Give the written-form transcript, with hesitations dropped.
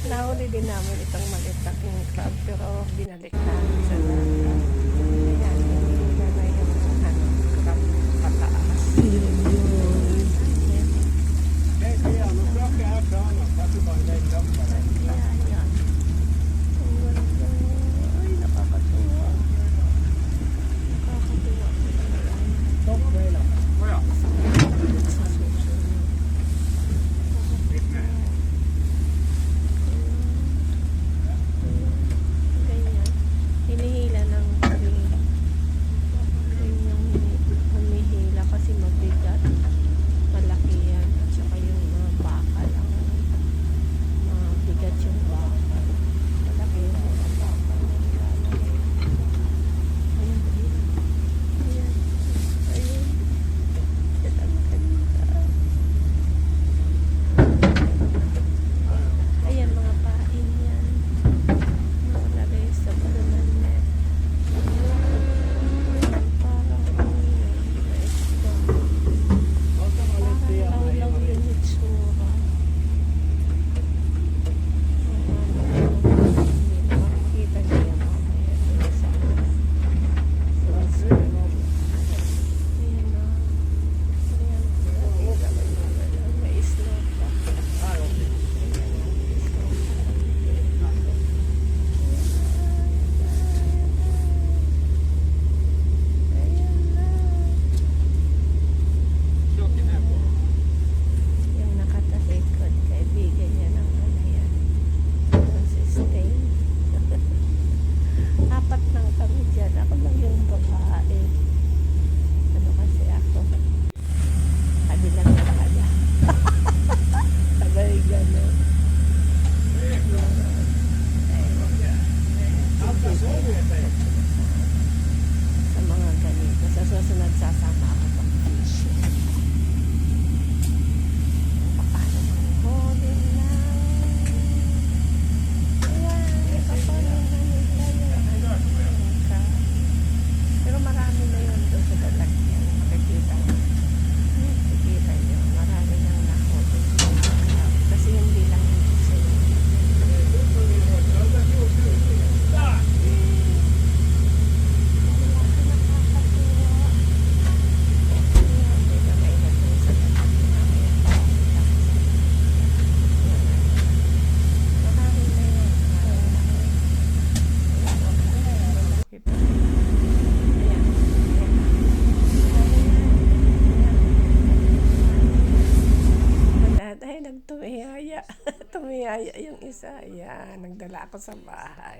Nahuli din namin itong maliit na king crab pero binalik namin sa dagat. Ayan, hinihila na yung crab pataas. Yun, yun. Kaya yan. Ang ganda. Ay, nakakatuwa. Nakakatuwa sila yan. Sa susunod. Ganyan. Hinihila ng ring. Ring yung humihila kasi mabigat. Malaki yan. At saka yung mga bakal. Ang mabigat yung bakal. Malaki yung mga bakal. Ayan, ayan. Ayan. Ayun. Yan ang ganda. Ayan mga pain yan. Nakalagay sa bulunan net. Parang lawlaw yung itsura. Makikita niyo yan mamaya dun sa ayan na. Ayan. Nakita mo yun. May isla pa. Yung nakatalikod, kaibigan niya ng ano yan. Si Stain. Apat lang kami dyan. Ako lang yung babae. Ano kasi ako? Kabilang na kanya. Sabay gano'n. Sa mga ganito. Sa susunod sasama ako pag-fishing. Paano manghuli lang. Ayan, paano manghuli lang. Pero marami na yun doon sa lalagyan. Makikita nyo. Makikita nyo. Marami nang nahuli. Kasi hindi lang yung isa yun. Ay, nagtumiyaya. Tumiyaya yung isa. Ayan, nagdala ako sa bahay.